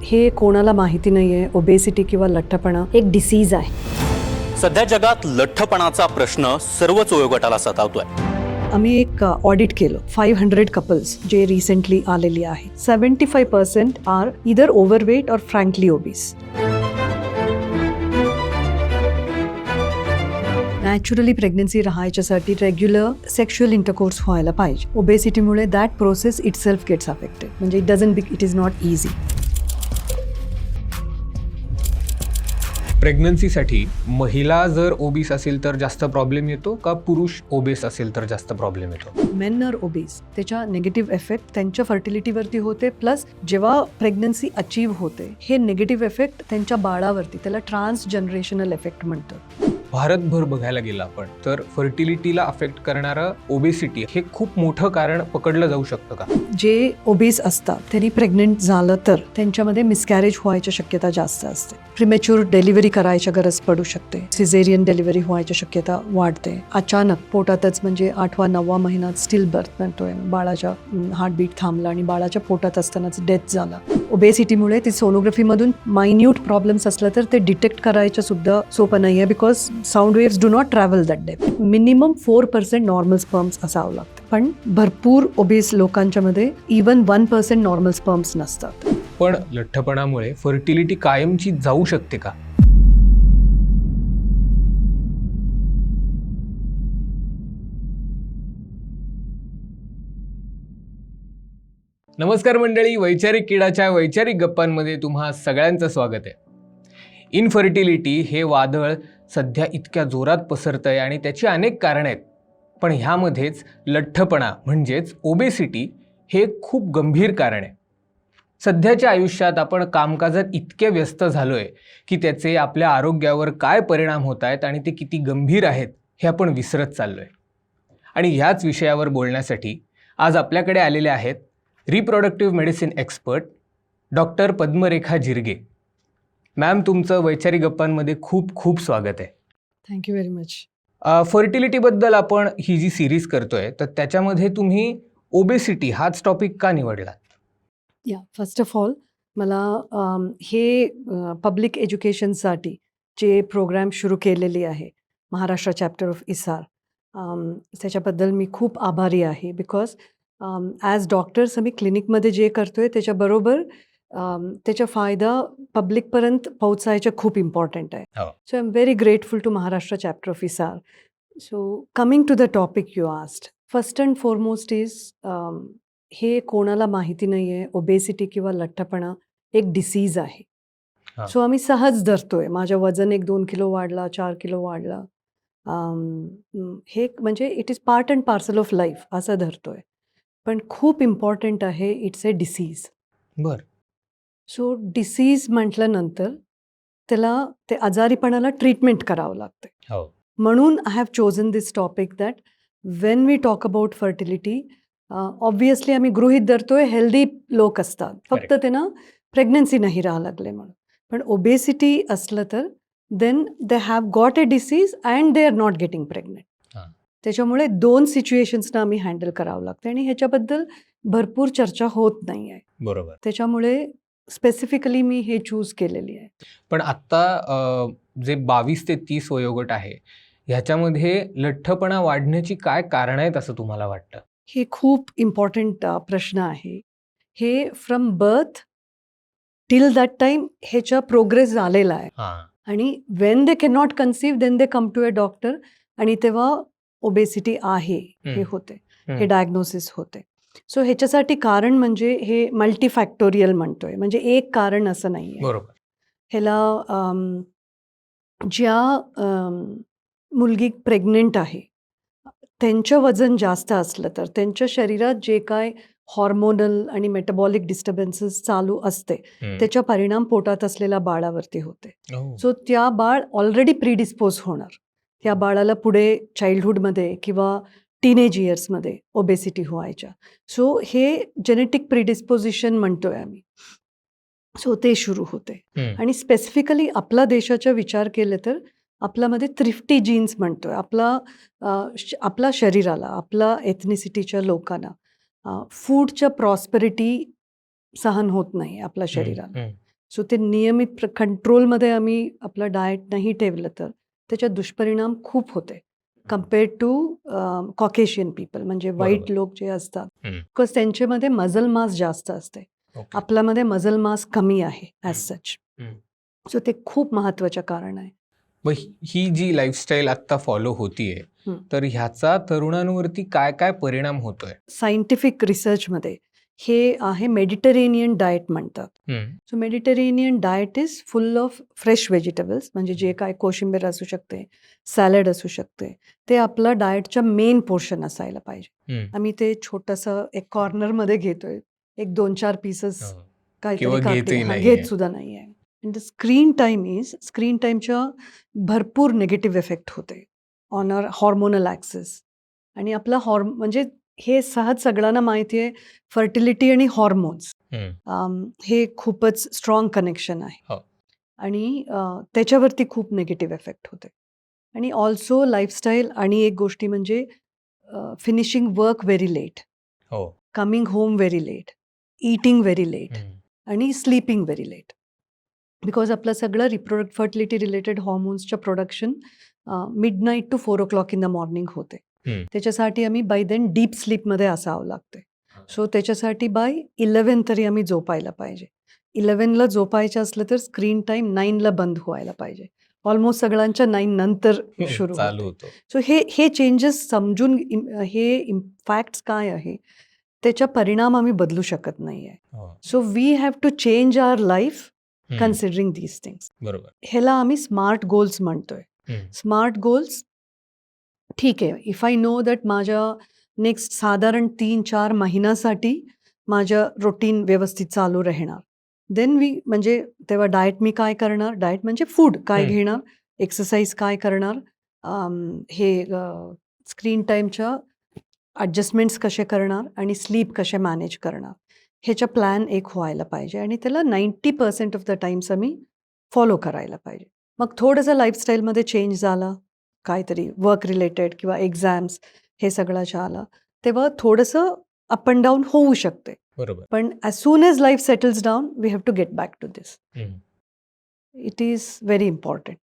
हे कोणाला माहिती नाहीये, ओबेसिटी किंवा लठ्ठपणा एक डिसीज आहे. सध्या जगात लठ्ठपणाचा प्रश्न सर्वच वयोगटाला सतावतोय. आम्ही एक ऑडिट केलं 500 कपल्स जे रिसेंटली आलेली आहे. 75% are either overweight or frankly obese. Naturally pregnancy राहायच्यासाठी रेग्युलर सेक्शुअल इंटरकोर्स व्हायला पाहिजे. ओबेसिटीमुळे that process itself gets affected. म्हणजे इट इज नॉट इझी. प्रेग्नन्सीसाठी महिला जर ओबीस असेल तर जास्त प्रॉब्लेम येतो का पुरुष ओबेस असेल तर जास्त प्रॉब्लेम येतो? मेन आर ओबीस, त्याच्या निगेटिव्ह इफेक्ट त्यांच्या फर्टिलिटीवरती होते. प्लस जेव्हा प्रेग्नन्सी अचीव्ह होते हे निगेटिव्ह इफेक्ट त्यांच्या बाळावरती, त्याला ट्रान्सजनरेशनल इफेक्ट म्हणतो. भारतभर बघायला गेलं आपण तर फर्टिलिटीला अफेक्ट करणारं ओबेसिटी हे खूप मोठं कारण पकडलं जाऊ शकतं का? जे ओबीस असतात त्यांनी प्रेग्नेंट झालं तर त्यांच्यामध्ये मिसकॅरेज व्हायची शक्यता जास्त असते. प्रिमॅच्युअर डिलिव्हरी करायची गरज पडू शकते. सिझेरियन डिलिव्हरी व्हायची शक्यता वाढते. अचानक पोटातच म्हणजे 8वा 9वा महिन्यात स्टिल बर्थ म्हणतोय, बाळाच्या हार्टबीट थांबला आणि बाळाच्या पोटात असतानाच डेथ झाला. ओबेसिटीमुळे ती सोनोग्राफीमधून मायन्यूट प्रॉब्लेम्स असलं तर ते डिटेक्ट करायचं सुद्धा सोपं नाही आहे. Because sound waves do not travel that depth. Minimum 4% normal sperms असावं लागतं. पण भरपूर ओबेस लोकांच्या मध्ये इवन 1% नॉर्मल स्पर्म्स नसतात. पण लठ्ठपणामुळे फर्टिलिटी कायमची जाऊ शकते का? नमस्कार मंडळी, वैचारिक किडाच्या वैचारिक गप्पांमध्ये तुम्हा सगळ्यांचं स्वागत आहे. इनफर्टिलिटी हे वादळ सध्या इतक्या जोरात पसरतंय आणि त्याची अनेक कारणं आहेत. पण ह्यामध्येच लठ्ठपणा म्हणजेच ओबेसिटी हे खूप गंभीर कारण आहे. सध्याच्या आयुष्यात आपण कामकाजात इतके व्यस्त झालोय की त्याचे आपल्या आरोग्यावर काय परिणाम होत आहेत आणि ते किती गंभीर आहेत हे आपण विसरत चाललोय. आणि ह्याच विषयावर बोलण्यासाठी आज आपल्याकडे आलेले आहेत reproductive medicine expert doctor Padmarekha Jirge. Ma'am, तुमचं वैचारिक गप्पांमध्ये खूप खूप स्वागत आहे. Thank you very much. फर्टिलिटीबद्दल आपण ही जी सिरीज करतोय तर त्याच्यामध्ये तुम्ही ओबेसिटी हाच टॉपिक का निवडला? या फर्स्ट ऑफ ऑल मला हे पब्लिक एज्युकेशनसाठी जे प्रोग्राम सुरू केलेली आहे महाराष्ट्र चॅप्टर ऑफ इसार, त्याच्याबद्दल मी खूप आभारी आहे. बिकॉज ॲज डॉक्टर्स आम्ही क्लिनिकमध्ये जे करतोय त्याच्याबरोबर त्याचा फायदा पब्लिकपर्यंत पोहोचायचं खूप इम्पॉर्टंट आहे. So I am very grateful to Maharashtra chapter of ISAR. So coming to the topic you asked, first and foremost is हे कोणाला माहिती नाही आहे, ओबेसिटी किंवा लठ्ठपणा एक डिसीज आहे. सो आम्ही सहज धरतोय, माझं वजन 1-2 किलो वाढला, 4 किलो वाढला, हे म्हणजे it is part and parcel of life असं धरतोय. पण खूप इम्पॉर्टंट आहे, इट्स अ डिसीज. बरं. सो डिसीज म्हटल्यानंतर त्याला ते आजारीपणाला ट्रीटमेंट करावं लागते. म्हणून I have chosen this topic that when we talk about fertility, obviously आम्ही गृहीत धरतोय हेल्दी लोक असतात, फक्त त्यांना प्रेग्नन्सी नाही राहा लागले म्हणून. पण ओबेसिटी असलं तर then they have got a disease and they are not getting pregnant. त्याच्यामुळे 2 सिच्युएशन्सना आम्ही हँडल करावं लागतं आणि ह्याच्याबद्दल भरपूर चर्चा होत नाही आहे. बरोबर. त्याच्यामुळे स्पेसिफिकली मी हे चूज केलेली आहे. पण आत्ता जे 22 ते 30 वयोगट आहे ह्याच्यामध्ये लठ्ठपणा वाढण्याची काय कारणं आहेत असं तुम्हाला वाटतं? हे खूप इम्पॉर्टंट प्रश्न आहे. हे from birth till that time ह्याचा प्रोग्रेस झालेला आहे. आणि when they can not conceive then they come to a doctor आणि तेव्हा ओबेसिटी आहे हे होते, हे डायग्नोसिस होते. सो ह्याच्यासाठी कारण म्हणजे हे मल्टीफॅक्टोरियल म्हणतोय, म्हणजे एक कारण असं नाही आहे. बरोबर. ह्याला ज्या मुलगी प्रेग्नेंट आहे त्यांचं वजन जास्त असलं तर त्यांच्या शरीरात जे काय हॉर्मोनल आणि मेटाबॉलिक डिस्टर्बन्सेस चालू असते त्याचा परिणाम पोटात असलेल्या बाळावरती होते. सो त्या बाळ ऑलरेडी प्रीडिस्पोज होणार. त्या बाळाला पुढे चाइल्डहुडमध्ये किंवा टीनेज इयर्समध्ये ओबेसिटी व्हायच्या. सो हे जेनेटिक प्रीडिस्पोजिशन म्हणतोय आम्ही. सो ते सुरू होते. आणि स्पेसिफिकली आपला देशाचा विचार केले तर आपल्यामध्ये थ्रिफ्टी जीन्स म्हणतोय. आपला शरीराला, आपला एथनिसिटीच्या लोकांना फूडच्या प्रॉस्पेरिटी सहन होत नाही आपल्या शरीराला. सो ते नियमित कंट्रोलमध्ये आम्ही आपलं डाएट नाही ठेवलं तर त्याचे दुष्परिणाम खूप होते कम्पेअर्ड टू कॉकेशियन पीपल, म्हणजे वाईट बरोबर. लोक जे असतात, हम्म. बिकॉज त्यांच्यामध्ये मजल मास जास्त असते, ओके. आपल्यामध्ये मजल मास कमी आहे ॲज हम्म. सच. हम्म. सो ते खूप महत्त्वाचं कारण आहे. मग ही जी लाईफस्टाईल आत्ता फॉलो होतीये हम्म. तर ह्याचा तरुणांवरती काय काय परिणाम होतोय? सायंटिफिक रिसर्चमध्ये हे आहे मेडिटरेनियन डाएट म्हणतात. So Mediterranean diet is full of fresh vegetables, म्हणजे जे काय कोशिंबीर असू शकते, सॅलड असू शकते, ते आपलं डाएटच्या मेन पोर्शन असायला पाहिजे. आम्ही ते छोटंसं एक कॉर्नरमध्ये घेतोय, एक 2-4 पीसेस काहीतरी किंवा काकडी घेतही नाहीये. घेत सुद्धा नाही आहे. अँड द स्क्रीन टाईमच्या भरपूर निगेटिव्ह इफेक्ट होते ऑन अवर हॉर्मोनल ॲक्सिस. आणि आपला म्हणजे हे सहज सगळ्यांना माहिती आहे, फर्टिलिटी आणि हॉर्मोन्स हे खूपच स्ट्रॉंग कनेक्शन आहे. हो. आणि त्याच्यावरती खूप निगेटिव्ह इफेक्ट होते. आणि ऑल्सो लाईफस्टाईल आणि एक गोष्टी म्हणजे फिनिशिंग वर्क व्हेरी लेट, हो. Coming home very late, eating very late आणि स्लीपिंग व्हेरी लेट. बिकॉज आपलं सगळं फर्टिलिटी रिलेटेड हॉर्मोन्सचं production midnight to 4 o'clock in the morning होते. त्याच्यासाठी आम्ही बाय देन डीप स्लीपमध्ये असावं लागते. सो त्याच्यासाठी बाय 11 तरी आम्ही झोपायला पाहिजे. 11ला झोपायचं असलं तर स्क्रीन टाईम 9ला बंद व्हायला पाहिजे. ऑलमोस्ट सगळ्यांच्या 9 नंतर सुरू चालू होते. होतो. सो हे चेंजेस समजून हे फॅक्ट्स काय आहे त्याचा परिणाम आम्ही बदलू शकत नाही आहे. हो. So we have to change our life considering these things. बरोबर. ह्याला आम्ही स्मार्ट गोल्स म्हणतोय. स्मार्ट गोल्स ठीक आहे, इफ आय नो दॅट माझ्या नेक्स्ट साधारण 3-4 महिन्यासाठी माझं रुटीन व्यवस्थित चालू राहणार, देन म्हणजे तेव्हा डाएट मी काय करणार, डाएट म्हणजे फूड काय घेणार, एक्सरसाइज काय करणार, हे स्क्रीन टाईमच्या ॲडजस्टमेंट्स कसे करणार आणि स्लीप कसे मॅनेज करणार, ह्याचा प्लॅन एक व्हायला पाहिजे. आणि त्याला 90% ऑफ द टाइम्स आम्ही फॉलो करायला पाहिजे. मग थोडंसं लाईफस्टाईलमध्ये चेंज झाला, काहीतरी वर्क रिलेटेड किंवा एक्झाम्स हे सगळं आलं, तेव्हा थोडंसं अप अँड डाऊन होऊ शकते. बरोबर. पण as soon as life settles down we have to get back to this. It is very important.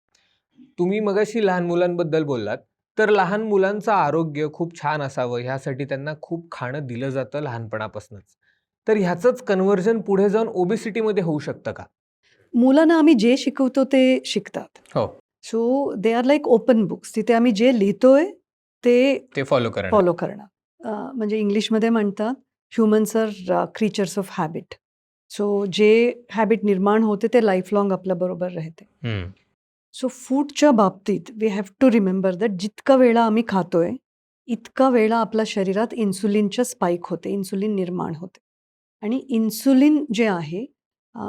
तुम्ही मगाशी लहान मुलांबद्दल बोललात, तर लहान मुलांचं आरोग्य खूप छान असावं ह्यासाठी त्यांना खूप खाणं दिलं जातं लहानपणापासूनच. तर ह्याचंच कन्व्हर्जन पुढे जाऊन ओबेसिटीमध्ये होऊ शकतं का? मुलांना आम्ही जे शिकवतो ते शिकतात. हो. So they are like open books. तिथे आम्ही जे लिहितोय ते फॉलो फॉलो करणार. म्हणजे इंग्लिशमध्ये म्हणतात humans are creatures of habit. So जे हॅबिट निर्माण होते ते लाईफ लॉंग आपल्या बरोबर राहते. सो फूडच्या बाबतीत we have to remember that जितका वेळा आम्ही खातोय इतका वेळा आपल्या शरीरात इन्सुलिनच्या स्पाईक होते, इन्सुलिन निर्माण होते. आणि इन्सुलिन जे आहे,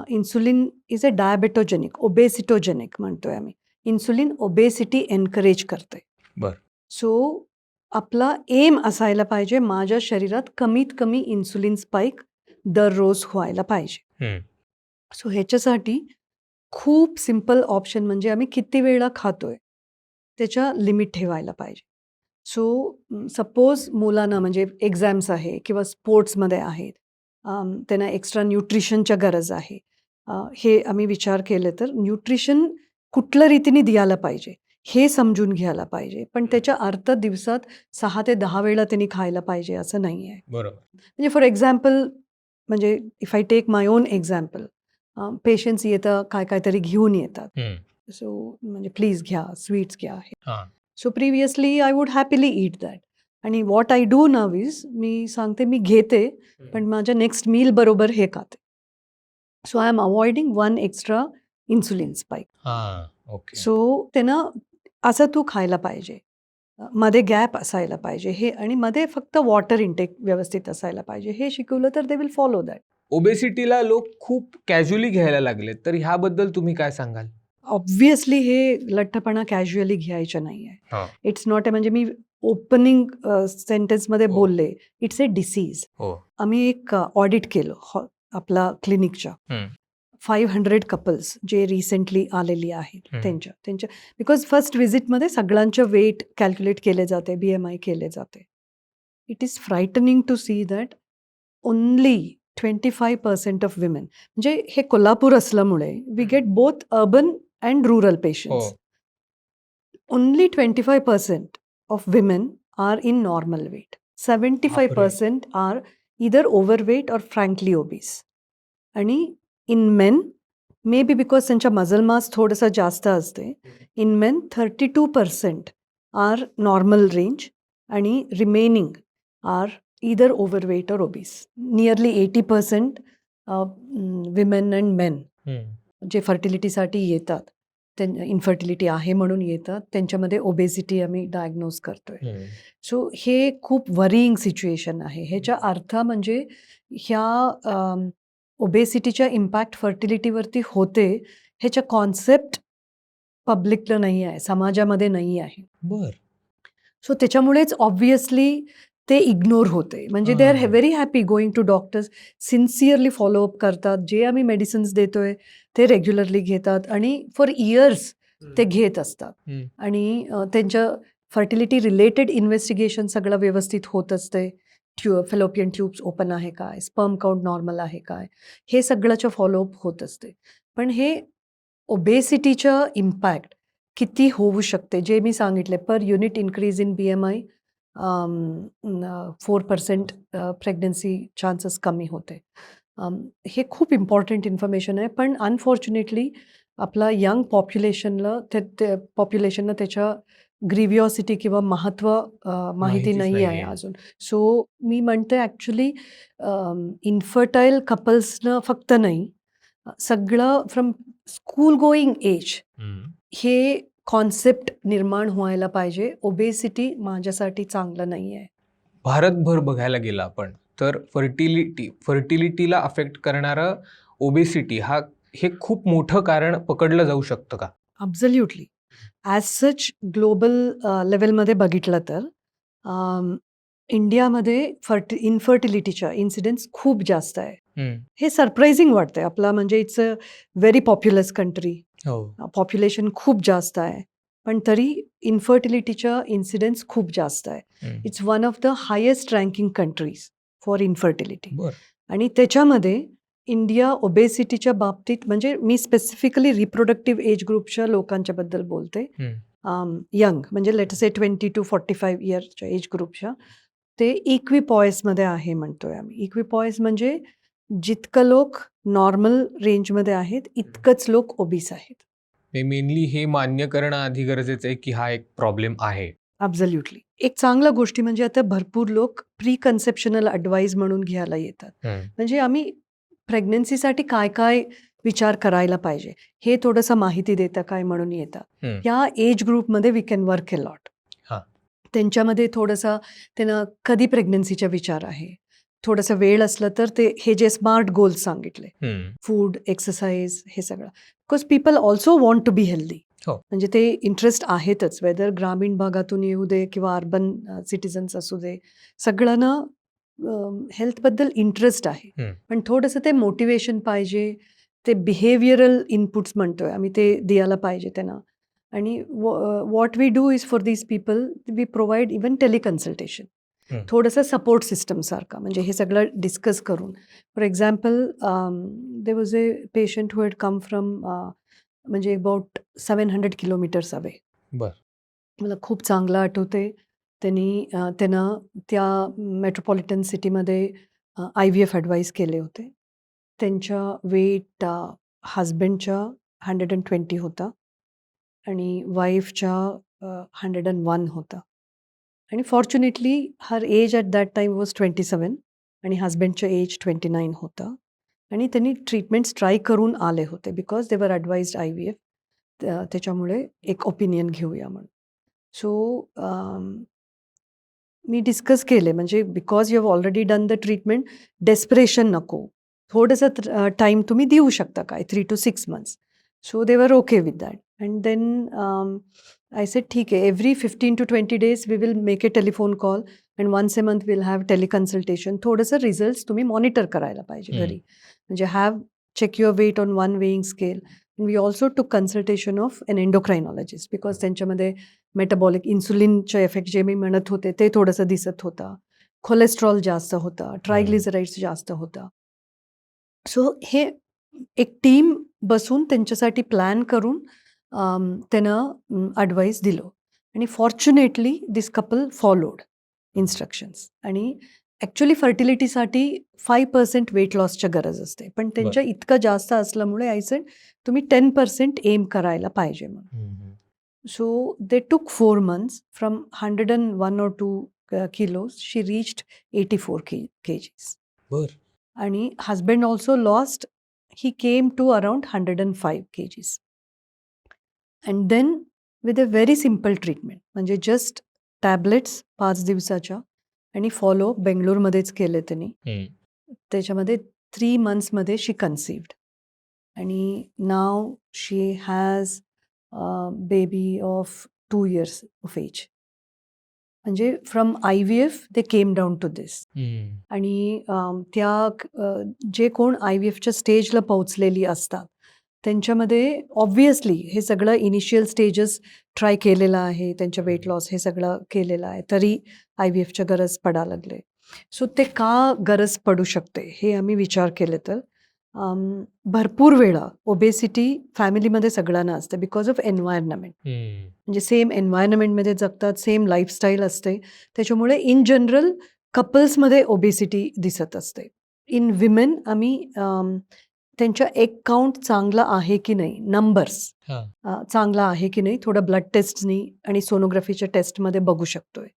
इन्सुलिन इज अ डायबेटोजेनिक, ओबेसिटोजेनिक म्हणतोय आम्ही. इन्सुलिन ओबेसिटी एनकरेज करते. बरं. सो आपला एम असायला पाहिजे माझ्या शरीरात कमीत कमी इन्सुलिन स्पाईक दररोज व्हायला पाहिजे. सो ह्याच्यासाठी खूप सिम्पल ऑप्शन म्हणजे आम्ही किती वेळा खातोय त्याच्या लिमिट ठेवायला पाहिजे. सो सपोज मुलांना म्हणजे एक्झाम्स आहे किंवा स्पोर्ट्समध्ये आहेत, त्यांना एक्स्ट्रा न्यूट्रिशनच्या गरज आहे, हे आम्ही विचार केले तर न्यूट्रिशन कुठल्या रीतीने द्यायला पाहिजे हे समजून घ्यायला पाहिजे. पण त्याच्या अर्थ दिवसात 6 ते 10 वेळा त्यांनी खायला पाहिजे असं नाही आहे. बरोबर. म्हणजे फॉर एक्झाम्पल, म्हणजे if I take my own example, patients येतं काहीतरी घेऊन येतात. सो म्हणजे प्लीज घ्या, स्वीट्स घ्या. So previously I would happily eat that. आणि what I do now is मी सांगते मी घेते पण माझ्या नेक्स्ट मील बरोबर हे खाते. So I M avoiding 1 extra insulin spike. So त्यांना असं तू खायला पाहिजे, मध्ये गॅप असायला पाहिजे हे, आणि मध्ये फक्त वॉटर इंटेक व्यवस्थित असायला पाहिजे हे शिकवलं तर दे विल फॉलो दॅट. ओबेसिटीला लोक खूप कॅज्युअली घ्यायला लागले, तर ह्याबद्दल तुम्ही काय सांगाल? ऑब्व्हियसली हे लठ्ठपणा कॅज्युअली घ्यायचं नाही आहे. इट्स नॉट अ, म्हणजे मी ओपनिंग सेंटेन्समध्ये बोलले, इट्स अ डिसीज. आम्ही एक ऑडिट केलं आपला क्लिनिकच्या 500 कपल्स जे रिसेंटली आलेली आहेत त्यांच्या बिकॉज फर्स्ट व्हिजिटमध्ये सगळ्यांचं वेट कॅल्क्युलेट केले जाते, BMI केले जाते. It is frightening to see that only 25% of women, म्हणजे हे कोल्हापूर असल्यामुळे we get both urban and rural patients. Only 25% of women are in normal weight. 75% are either overweight or frankly obese. आणि in men may be because त्यांच्या muscle mass थोडंसं जास्त असते. In men 32% are normal range आणि remaining are either overweight or obese. Nearly 80% women and men जे फर्टिलिटीसाठी येतात, infertility आहे म्हणून येतात, त्यांच्यामध्ये ओबेसिटी आम्ही डायग्नोज करतोय. सो हे खूप वरिंग सिच्युएशन आहे. ह्याचा अर्थ म्हणजे ह्या ओबेसिटीचा इम्पॅक्ट फर्टिलिटीवरती होते, ह्याच्या कॉन्सेप्ट पब्लिकला नाही आहे, समाजामध्ये नाही आहे. सो त्याच्यामुळेच ऑब्व्हियसली ते इग्नोर होते. म्हणजे they are very happy going to doctors, sincerely follow up करतात. जे आम्ही मेडिसिन्स देतोय ते रेग्युलरली घेतात आणि फॉर इयर्स ते घेत असतात. आणि त्यांच्या फर्टिलिटी रिलेटेड इन्व्हेस्टिगेशन सगळं व्यवस्थित होत असते. फेलोपियन ट्यूब्स ओपन आहे काय, स्पर्म काउंट नॉर्मल आहे काय, हे सगळ्याचं फॉलोअप होत असते. पण हे ओबेसिटीचं इम्पॅक्ट किती होऊ शकते, जे मी सांगितले, per unit increase in BMI 4% pregnancy chances कमी होते. हे खूप इम्पॉर्टंट इन्फॉर्मेशन आहे. पण अनफॉर्च्युनेटली आपला यंग पॉप्युलेशनला त्याच्या ग्रीव्हिओसिटी किंवा महत्त्व माहिती नाही आहे अजून. सो मी म्हणते ॲक्च्युली इन्फर्टाईल कपल्सनं फक्त नाही, सगळं फ्रॉम स्कूल गोईंग एज हे कॉन्सेप्ट निर्माण व्हायला पाहिजे. ओबेसिटी माझ्यासाठी चांगलं नाही आहे. भारतभर बघायला गेलं आपण तर फर्टिलिटीला अफेक्ट करणारं ओबेसिटी हे खूप मोठं कारण पकडलं जाऊ शकतं का? ॲब्सोल्युटली. ॲज सच ग्लोबल लेवलमध्ये बघितलं तर इंडियामध्ये इन्फर्टिलिटीच्या इन्सिडेंट्स खूप जास्त आहे. हे सरप्रायझिंग वाटतंय. आपला म्हणजे it's a very populous country, population खूप जास्त आहे, पण तरी इन्फर्टिलिटीच्या इन्सिडेंट्स खूप जास्त आहे. It's one of the highest ranking countries for infertility. आणि त्याच्यामध्ये इंडिया ओबेसिटीच्या बाबतीत, म्हणजे मी स्पेसिफिकली रिप्रोडक्टिव्ह एज ग्रुपच्या लोकांच्या बद्दल बोलते. यंग म्हणजे लेट से 20 to 45 इयर्सच्या एज ग्रुपच्या, ते इक्विपॉयसमध्ये आहे म्हणतोय आम्ही. इक्विपॉयस म्हणजे जितकं लोक नॉर्मल रेंजमध्ये आहेत इतकंच लोक ओबीस आहेत. मेनली हे मान्य करणं आधी गरजेचं आहे की हा एक प्रॉब्लेम आहे. ॲब्सोल्युटली. एक चांगलं गोष्टी म्हणजे आता भरपूर लोक प्री कन्सेप्शनल ॲडवाईस म्हणून घ्यायला येतात. म्हणजे आम्ही प्रेग्नन्सीसाठी काय काय विचार करायला पाहिजे हे थोडंसं माहिती देता काय म्हणून येतात. या एज ग्रुपमध्ये we can work a lot. त्यांच्यामध्ये थोडंसं त्यांना कधी प्रेग्नन्सीचा विचार आहे, थोडासा वेळ असला तर ते हे जे स्मार्ट गोल्स सांगितले, फूड, एक्सरसाइज, हे सगळं, because people also want to be healthy. म्हणजे ते इंटरेस्ट आहेतच, वेदर ग्रामीण भागातून येऊ दे किंवा अर्बन सिटिझन्स असू दे, सगळ्यांना हेल्थबद्दल इंटरेस्ट आहे. पण थोडंसं ते मोटिवेशन पाहिजे, ते बिहेवियरल इनपुट्स म्हणतोय आम्ही, ते द्यायला पाहिजे त्यांना. आणि what we do is for these people we provide even teleconsultation, थोडंसं सपोर्ट सिस्टम सारखं, म्हणजे हे सगळं डिस्कस करून. For example there was a patient who had come from म्हणजे अबाउट 700 किलोमीटर्स अवे. मला खूप चांगलं आठवते, त्यानं त्या मेट्रोपॉलिटन सिटीमध्ये IVF ॲडवाईस केले होते. त्यांच्या वेट हजबंडच्या 120 होता आणि वाईफच्या 101 होता. आणि fortunately her age at that time was 27 आणि हजबंडच्या एज 29 होता. आणि त्यांनी ट्रीटमेंट्स ट्राय करून आले होते बिकॉज दे वर ॲडवाइज्ड IVF. त्याच्यामुळे एक ओपिनियन घेऊया म्हणून. सो मी डिस्कस केले, म्हणजे because you have already done the treatment, desperation नको, थोडंसं टाईम तुम्ही देऊ शकता काय 3 to 6 months. So they were okay with that. And then I said ठीक आहे, every 15 to 20 days we will make a telephone call and once a month will have teleconsultation. थोडंसं results तुम्ही मॉनिटर करायला पाहिजे घरी, म्हणजे have check your weight on one weighing scale. And we also took consultation of an endocrinologist because त्यांच्यामध्ये metabolic इन्सुलिनच्या effect जे मी म्हणत होते ते थोडंसं दिसत होता, कोलेस्ट्रॉल जास्त होता, ट्रायग्लिसराइड्स जास्त होता. सो हे एक टीम बसून त्यांच्यासाठी प्लॅन करून त्यानं ॲडवाईस दिलं आणि फॉर्च्युनेटली दिस कपल फॉलोड इन्स्ट्रक्शन्स. आणि ॲक्च्युली फर्टिलिटीसाठी 5% वेट लॉसच्या गरज असते, पण त्यांच्या इतकं जास्त असल्यामुळे आय सेड तुम्ही 10% एम करायला पाहिजे म्हणून. सो दे टूक 4 months from 101 or 2 kilos she reached 84 kgs. बर. आणि husband also lost, he came to around 105 kgs. And then with a very simple treatment, म्हणजे जस्ट टॅबलेट्स 5 दिवसाच्या आणि फॉलो बेंगलोरमध्येच केले त्यांनी. त्याच्यामध्ये 3 monthsमध्ये शी कन्सिव्ड आणि now she has baby of 2 years of age. म्हणजे from IVF they came down to this. आणि जे कोण IVFच्या स्टेजला पोहोचलेली असतात त्यांच्यामध्ये ऑब्व्हियसली हे सगळं इनिशियल स्टेजेस ट्राय केलेलं आहे, त्यांच्या वेट लॉस हे सगळं केलेलं आहे, तरी IVFच्या गरज पडा लागले. सो ते का गरज पडू शकते हे आम्ही विचार केले तर भरपूर वेळा ओबेसिटी फॅमिलीमध्ये सगळ्यांना असते बिकॉज ऑफ एन्व्हायरमेंट. म्हणजे सेम एन्व्हायरमेंटमध्ये जगतात, सेम लाईफस्टाईल असते, त्याच्यामुळे इन जनरल कपल्समध्ये ओबेसिटी दिसत असते. इन विमेन आम्ही त्यांच्या एग काउंट चांगला आहे की नाही, नंबर्स चांगला आहे की नाही, थोडं ब्लड टेस्टनी आणि सोनोग्राफीच्या टेस्टमध्ये बघू शकतोय.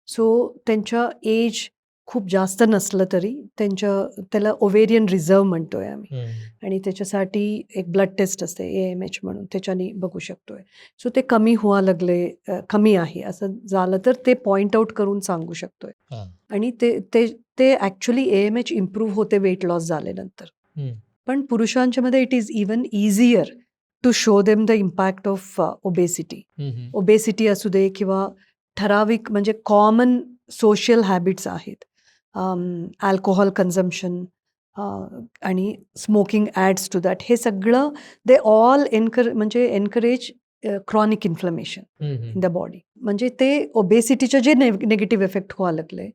सो त्यांच्या एज खूप जास्त नसलं तरी त्याला ओव्हेरियन रिझर्व म्हणतोय आम्ही, आणि त्याच्यासाठी एक ब्लड टेस्ट असते AMH म्हणून, त्याच्याने बघू शकतोय. सो ते कमी व्हायला लागले, कमी आहे असं झालं तर ते पॉइंट आउट करून सांगू शकतोय. आणि ते ॲक्च्युली AMH इम्प्रूव्ह होते वेट लॉस झाल्यानंतर. पण पुरुषांच्या मध्ये it is even easier to show them the impact of obesity. Obesity असू दे किंवा ठराविक म्हणजे कॉमन सोशल हॅबिट्स आहेत, अल्कोहोल कन्झम्पशन आणि स्मोकिंग ॲड्स टू दॅट, हे सगळं they all encourage chronic inflammation in the body. म्हणजे ते ओबेसिटीचे जे नेगेटिव्ह इफेक्ट व्हायला लागले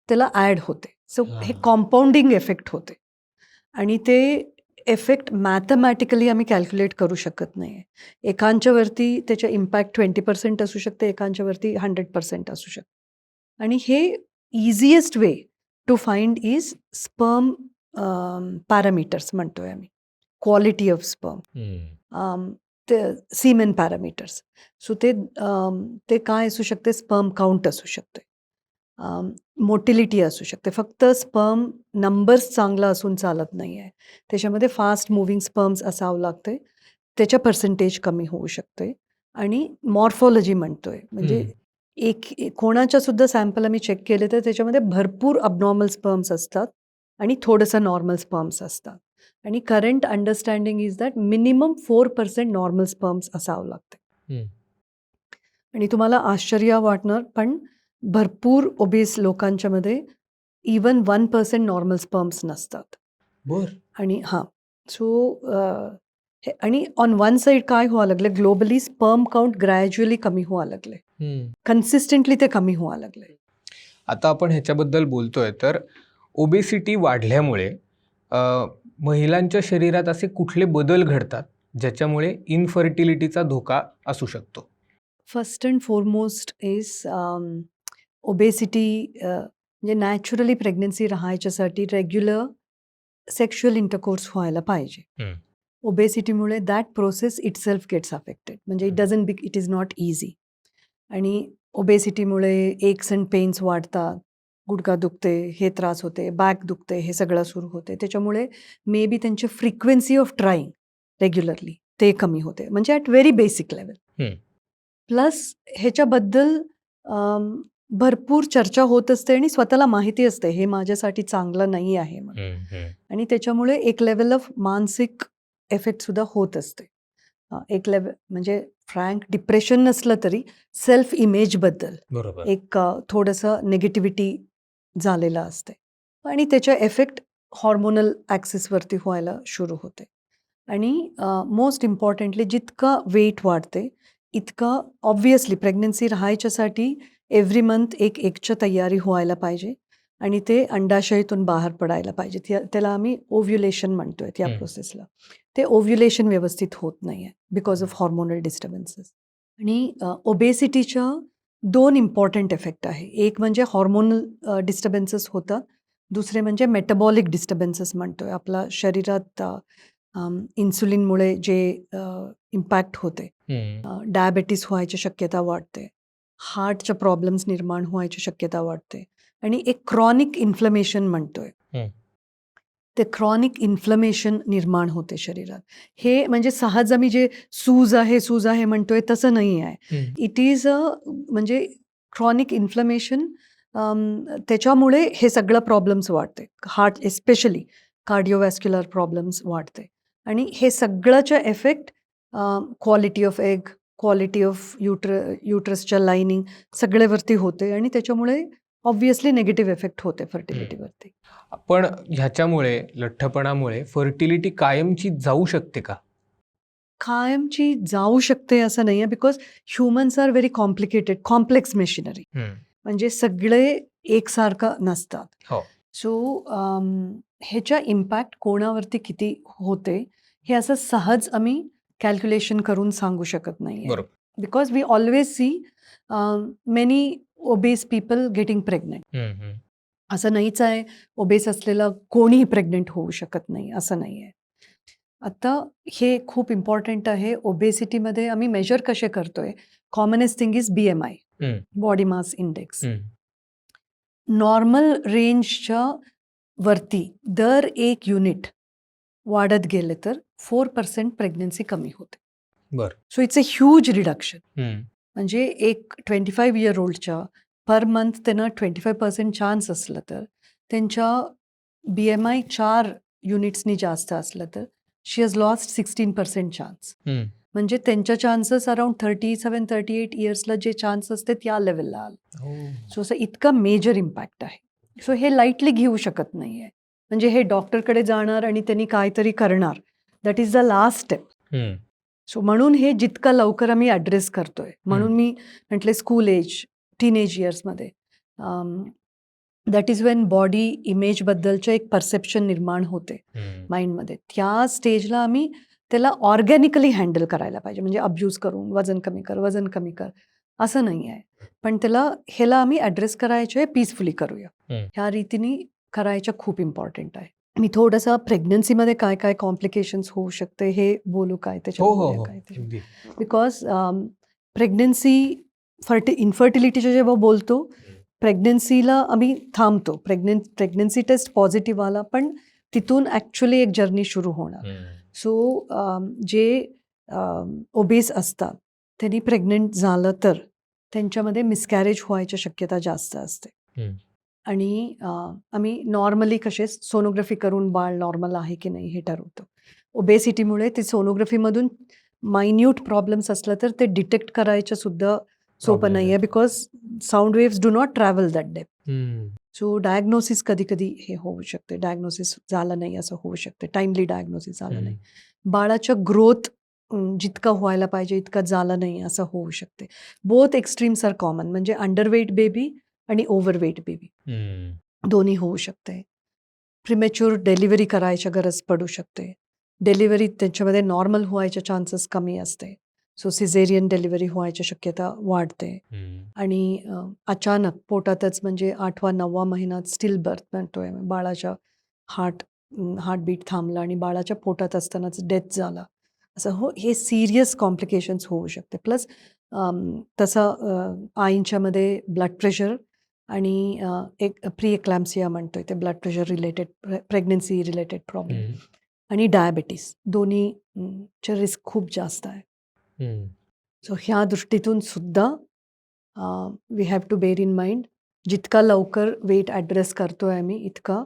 त्याला ॲड होते. सो हे कॉम्पाऊंडिंग इफेक्ट होते आणि ते इफेक्ट मॅथमॅटिकली आम्ही कॅल्क्युलेट करू शकत नाही. एकांच्यावरती त्याच्या इम्पॅक्ट 20% असू शकते, एकांच्यावरती 100% असू शकते. आणि हे easiest way to find is sperm parameters म्हणतोय आम्ही, क्वालिटी ऑफ स्पर्म, ते सीमेन पॅरामीटर्स. सो ते काय असू शकते, स्पर्म काउंट असू शकते, मोटिलिटी असू शकते. फक्त स्पर्म नंबर्स चांगला असून चालत नाही आहे, त्याच्यामध्ये फास्ट मुव्हिंग स्पर्म्स असावं लागते, त्याच्या पर्सेंटेज कमी होऊ शकते. आणि मॉर्फॉलॉजी म्हणतोय म्हणजे कोणाच्या सुद्धा सॅम्पल आम्ही चेक केले तर त्याच्यामध्ये भरपूर अबनॉर्मल स्पर्म्स असतात आणि थोडंसं नॉर्मल स्पर्म्स असतात. आणि current understanding is that minimum 4% normal sperms असावं लागते. आणि तुम्हाला आश्चर्य वाटणार पण भरपूर ओबेस लोकांच्या मध्ये इवन 1% नॉर्मल स्पर्म्स नसतात. आणि सो आणि ऑन वन साईड काय व्हायला लागले, ग्लोबली स्पर्म काउंट ग्रॅज्युअली कमी व्हायला लागले, कन्सिस्टंटली ते कमी व्हायला लागले. आता आपण ह्याच्याबद्दल बोलतोय तर ओबेसिटी वाढल्यामुळे महिलांच्या शरीरात असे कुठले बदल घडतात ज्याच्यामुळे इनफर्टिलिटीचा धोका असू शकतो? First and foremost is obesity. म्हणजे नॅचरली प्रेग्नन्सी राहायच्यासाठी रेग्युलर सेक्शुअल इंटरकोर्स व्हायला पाहिजे. ओबेसिटीमुळे that process itself gets affected, म्हणजे इट इज नॉट इझी. आणि ओबेसिटीमुळे एक्स अँड पेन्स वाढतात, गुडघा दुखते, हे त्रास होते, बॅक दुखते, हे सगळं सुरू होते. त्याच्यामुळे मे बी त्यांची फ्रिक्वेन्सी ऑफ ट्राईंग रेग्युलरली ते कमी होते, म्हणजे at very basic level. Plus ह्याच्याबद्दल भरपूर चर्चा होत असते आणि स्वतःला माहिती असते हे माझ्यासाठी चांगलं नाही आहे म्हणून. आणि त्याच्यामुळे एक लेवल ऑफ मानसिक इफेक्ट सुद्धा होत असते. एक लेवल म्हणजे फ्रँक डिप्रेशन नसलं तरी सेल्फ इमेजबद्दल एक थोडंसं निगेटिव्हिटी झालेलं असते आणि त्याचा इफेक्ट हॉर्मोनल ॲक्सिसवरती व्हायला सुरू होते. आणि मोस्ट इम्पॉर्टंटली जितकं वेट वाढते इतकं ऑब्व्हियसली प्रेग्नन्सी राहायच्यासाठी एव्हरी मंथ एक एगच्या तयारी व्हायला पाहिजे. आणि ते अंडाशयातून बाहेर पडायला पाहिजे. त्याला आम्ही ओव्ह्युलेशन म्हणतोय त्या हं. प्रोसेसला. ते ओव्ह्युलेशन व्यवस्थित होत नाही आहे बिकॉज ऑफ हॉर्मोनल डिस्टर्बन्सेस. आणि ओबेसिटीच्या 2 इम्पॉर्टंट इफेक्ट आहे. एक म्हणजे हॉर्मोनल डिस्टर्बन्सेस होतात. दुसरे म्हणजे मेटाबॉलिक डिस्टर्बन्सेस म्हणतोय. आपल्या शरीरात इन्सुलिनमुळे जे इम्पॅक्ट होते. डायबिटीस व्हायची शक्यता वाढते. हार्टच्या प्रॉब्लेम्स निर्माण व्हायची शक्यता वाढते. आणि एक क्रॉनिक इन्फ्लमेशन म्हणतोय. ते क्रॉनिक इन्फ्लमेशन निर्माण होते शरीरात. हे म्हणजे सहज आम्ही जे सूज आहे म्हणतोय तसं नाही आहे. इट इज म्हणजे क्रॉनिक इन्फ्लमेशन त्याच्यामुळे हे सगळं प्रॉब्लेम्स वाढते. हार्ट एस्पेशली कार्डिओवॅस्क्युलर प्रॉब्लेम्स वाढते. आणि हे सगळ्याचा effect quality of egg, quality of युट्रसच्या लाइनिंग सगळ्यावरती होते आणि त्याच्यामुळे ऑब्व्हियसली निगेटिव्ह इफेक्ट होते फर्टिलिटीवरती. पण ह्याच्यामुळे लठ्ठपणामुळे फर्टिलिटी कायमची जाऊ शकते का? कायमची जाऊ शकते असं नाही आहे because humans are very complex machinery. म्हणजे सगळे एकसारखं नसतात. हो. सो ह्याचा इम्पॅक्ट कोणावरती किती होते हे असं सहज आम्ही कॅल्क्युलेशन करून सांगू शकत नाही आहे. बरोबर. Because we always see many obese people getting pregnant. असं नाहीच आहे ओबेस असलेलं कोणीही प्रेग्नेंट होऊ शकत नाही असं नाही आहे. आता हे खूप इम्पॉर्टंट आहे. ओबेसिटीमध्ये आम्ही मेजर कसे करतोय? Commonest thing is BMI, body mass index. Normal रेंजच्या वरती दर 1 युनिट वाढत गेले तर 4% प्रेग्नन्सी कमी होते. बरं. So it's a huge reduction. म्हणजे एक 25 इयर ओल्डच्या पर मंथ त्यांना 25% चान्स असलं तर त्यांच्या BMI 4 युनिट्सनी जास्त असलं तर शी हॅज लॉस्ट 16% चान्स. म्हणजे त्यांच्या चान्सेस अराउंड 37-38 इयर्सला जे चान्स असते त्या लेवलला आले. सो असं इतका मेजर इम्पॅक्ट आहे. सो हे लाईटली घेऊ शकत नाही आहे. म्हणजे हे डॉक्टरकडे जाणार आणि त्यांनी काहीतरी करणार. That is the last step. So म्हणून हे जितका लवकर आम्ही ॲड्रेस करतोय. म्हणून मी म्हटले स्कूल एज, टीनेज इयर्समध्ये दॅट इज वेन बॉडी इमेजबद्दलचं एक परसेप्शन निर्माण होते माइंडमध्ये. त्या स्टेजला आम्ही त्याला ऑर्गॅनिकली हँडल करायला पाहिजे. म्हणजे अब्यूज करून वजन कमी कर असं नाही आहे. पण ह्याला आम्ही ॲड्रेस करायचे पीसफुली करूया. ह्या रीतीने करायचं खूप इम्पॉर्टंट आहे. मी थोडंसं प्रेग्नन्सीमध्ये काय काय कॉम्प्लिकेशन्स होऊ शकते हे बोलू काय त्याच्यावर काय ते. बिकॉज प्रेग्नन्सी इन्फर्टिलिटीच्या जेव्हा बोलतो प्रेग्नन्सीला आम्ही थांबतो. प्रेग्नन्सी टेस्ट पॉझिटिव्ह आला पण तिथून ॲक्च्युली एक जर्नी सुरू होणार. सो जे ओबेस असतात त्यांनी प्रेग्नंट झालं तर त्यांच्यामध्ये मिसकॅरेज व्हायची शक्यता जास्त असते. आणि आम्ही नॉर्मली कसे सोनोग्राफी करून बाळ नॉर्मल आहे की नाही हे ठरवतो. ओबेसिटीमुळे ते सोनोग्राफीमधून मायन्यूट प्रॉब्लेम्स असलं तर ते डिटेक्ट करायचं सुद्धा सोपं नाही आहे because sound waves do not travel that depth. So diagnosis कधी हे होऊ शकते. डायग्नोसिस झालं नाही असं होऊ शकते. टाइमली डायग्नोसिस झालं नाही. बाळाचं ग्रोथ जितका व्हायला पाहिजे इतका झालं नाही असं होऊ शकते. Both extremes are common. म्हणजे अंडरवेट बेबी आणि ओव्हरवेट बेबी दोन्ही होऊ शकते. प्रिमॅच्युअर डिलिव्हरी करायची गरज पडू शकते. डिलिव्हरी त्याच्यामध्ये नॉर्मल व्हायचे चान्सेस कमी असते. सो सिझेरियन डिलिव्हरी व्हायची शक्यता वाढते. आणि अचानक पोटातच म्हणजे 8वा-9वा महिन्यात स्टिल बर्थ म्हणतोय बाळाच्या हार्टबीट थांबला आणि बाळाच्या पोटात असतानाच डेथ झाला असं हे सिरियस कॉम्प्लिकेशन्स होऊ शकते. प्लस तसं आईंच्यामध्ये ब्लड प्रेशर आणि एक प्री एक्लॅम्सिया म्हणतोय ते blood pressure related pregnancy related problem आणि डायबिटीस दोन्हीचे रिस्क खूप जास्त आहे. सो ह्या दृष्टीतून सुद्धा we have to bear in mind जितका लवकर वेट ॲड्रेस करतोय आम्ही इतका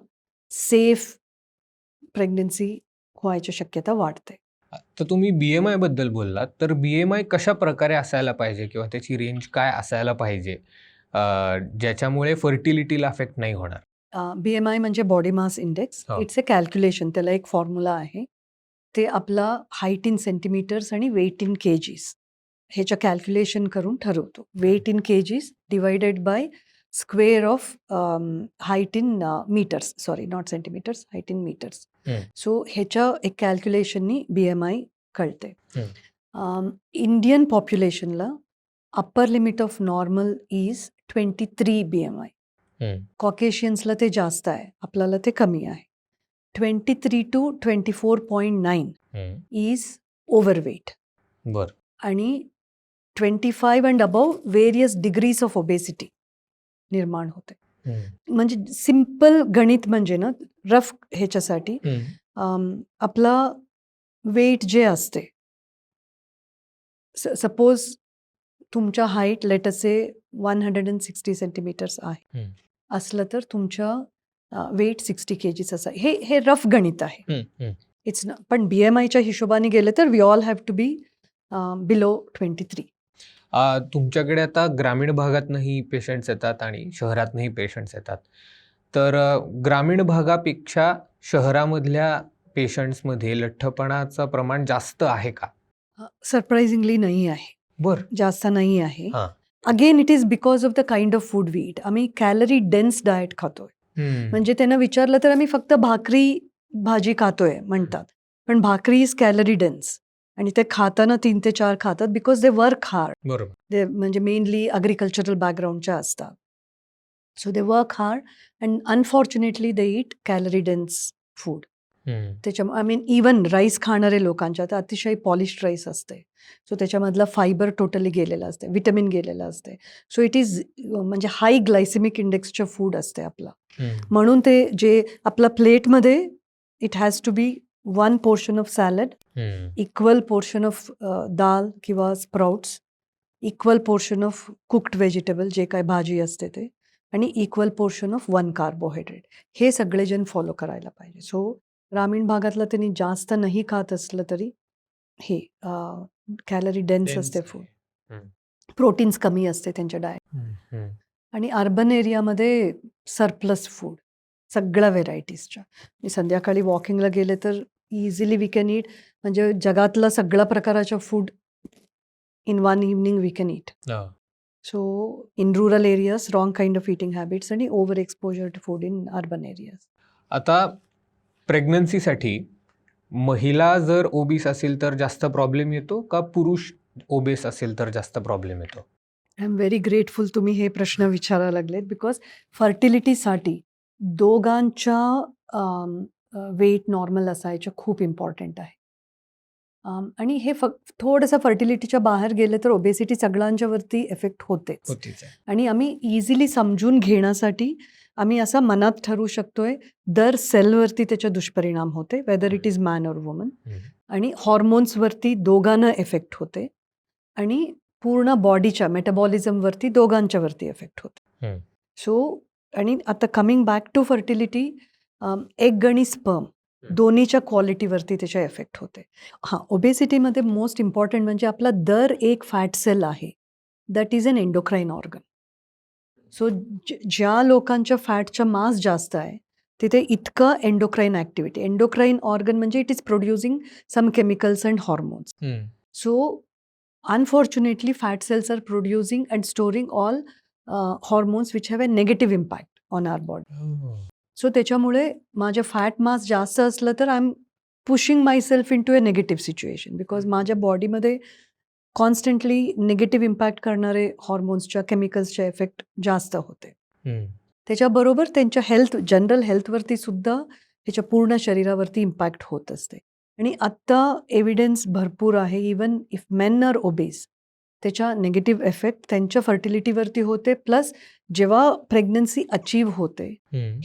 सेफ प्रेग्नन्सी व्हायची शक्यता वाढते. तर तुम्ही BMI बद्दल बोललात तर BMI कशा प्रकारे असायला पाहिजे किंवा त्याची रेंज काय असायला पाहिजे ज्याच्यामुळे फर्टिलिटीला अफेक्ट नाही होणार? BMI म्हणजे body mass index. It's a calculation. त्याला एक फॉर्म्युला आहे. ते आपला हाईट इन सेंटीमीटर्स आणि वेट इन केजीस ह्याचं कॅल्क्युलेशन करून ठरवतो. Weight in kgs divided by square of height in metres, sorry not centimetres, height in metres. So ह्याच्या एक कॅल्क्युलेशननी BMI कळते. इंडियन पॉप्युलेशनला upper limit of normal is 23 BMI. कॉकेशियन्सला ते जास्त आहे, आपल्याला ते कमी आहे. 23 to 24.9 इज ओव्हरवेट. बर. आणि 25 and above various degrees of obesity निर्माण होते. म्हणजे सिम्पल गणित म्हणजे ना, रफ ह्याच्यासाठी आपला वेट जे असते, सपोज तुमच्या हाईट लेट अस से 160 सेंटीमीटर्स आहे, असलं तर तुमच्या वेट 60 kgs असं. हे रफ गणित आहे. इट्स ना, पण BMIच्या हिशोबाने गेलं तर we all have to be below 23. तुमच्याकडे आता ग्रामीण भागातनंही पेशंट्स येतात आणि शहरातनंही पेशंट्स येतात. तर ग्रामीण भागापेक्षा शहरामधल्या पेशंट्समध्ये लठ्ठपणाचं प्रमाण जास्त आहे का? सरप्राइझिंगली नाही आहे, बर. जास्त नाही आहे. हां. Again it is because of the kind of food we eat. आम्ही कॅलरी डेन्स डाएट खातोय. म्हणजे त्यांना विचारलं तर आम्ही फक्त भाकरी भाजी खातोय म्हणतात, पण भाकरी इज कॅलरी डेन्स आणि ते खाताना 3 ते 4 खातात बिकॉज दे वर्क हार्ड. बरोबर. ते म्हणजे मेनली ॲग्रिकल्चरल बॅकग्राऊंडच्या असतात. So they work hard and unfortunately they eat calorie dense food. त्याच्यामुळे आय मीन इवन राईस खाणारे लोकांच्या तर अतिशय पॉलिश्ड राईस असते. सो त्याच्यामधलं फायबर टोटली गेलेलं असते, विटॅमिन गेलेलं असते. सो इट इज म्हणजे हाय ग्लायसेमिक इंडेक्सचं फूड असते आपलं. म्हणून ते जे आपल्या प्लेटमध्ये it has to be 1 portion of salad, equal portion of dal किंवा sprouts, equal portion of cooked vegetable जे काय भाजी असते ते, आणि इक्वल पोर्शन ऑफ 1 कार्बोहायड्रेट. हे सगळे जण फॉलो करायला पाहिजे. सो ग्रामीण भागातलं त्यांनी जास्त नाही खात असलं तरी हे कॅलरी डेन्स असते फूड, प्रोटीन्स कमी असते त्यांच्या डाएट. आणि अर्बन एरियामध्ये सरप्लस फूड सगळ्या व्हेरायटीजच्या. मी संध्याकाळी वॉकिंगला गेले तर इझिली वी कॅन ईट, म्हणजे जगातलं सगळ्या प्रकाराच्या food in 1 evening we can eat. So in rural areas wrong kind of eating habits आणि over exposure to food in urban areas. आता प्रेग्नन्सीसाठी महिला जर ओबीस असेल तर जास्त प्रॉब्लेम येतो का पुरुष ओबेस असेल तर जास्त प्रॉब्लेम येतो? आय एम व्हेरी ग्रेटफुल तुम्ही हे प्रश्न विचारायला लागलेत, बिकॉज फर्टिलिटीसाठी दोघांच्या वेट नॉर्मल असायचं खूप इम्पॉर्टंट आहे. आणि हे थोडंसं फर्टिलिटीच्या बाहेर गेलं तर ओबेसिटी सगळ्यांच्या वरती इफेक्ट होतेच. आणि आम्ही इझिली समजून घेण्यासाठी आम्ही असं मनात ठरवू शकतोय दर सेलवरती त्याचे दुष्परिणाम होते, वेदर इट इज मॅन और वुमन. आणि हॉर्मोन्सवरती दोघांना इफेक्ट होते आणि पूर्ण बॉडीच्या मेटाबॉलिझमवरती दोघांच्यावरती इफेक्ट होते. सो आणि आता coming back to fertility, egg आणि स्पर्म दोन्हीच्या क्वालिटीवरती त्याचा इफेक्ट होते. हां, ओबेसिटीमध्ये मोस्ट इम्पॉर्टंट म्हणजे आपला दर एक फॅट सेल आहे, that is an endocrine organ. So ज्या लोकांच्या फॅटच्या मास जास्त आहे तिथे इतकं एंडोक्राईन ॲक्टिव्हिटी, एंडोक्राईन ऑर्गन म्हणजे it is producing some chemicals and hormones. So unfortunately fat cells are producing and storing all hormones which have a negative impact on our body. So त्याच्यामुळे माझं fat मास जास्त असलं तर I am pushing myself into a negative situation, because माझ्या बॉडीमध्ये constantly negative impact करणारे हॉर्मोन्सच्या केमिकल्सच्या effect जास्त होते. त्याच्याबरोबर त्यांच्या हेल्थ, जनरल हेल्थवरती सुद्धा त्याच्या पूर्ण शरीरावरती इम्पॅक्ट होत असते. आणि आत्ता एव्हिडन्स भरपूर आहे, even if men are obese त्याच्या निगेटिव्ह इफेक्ट त्यांच्या फर्टिलिटीवरती होते, प्लस जेव्हा प्रेग्नन्सी अचीव्ह होते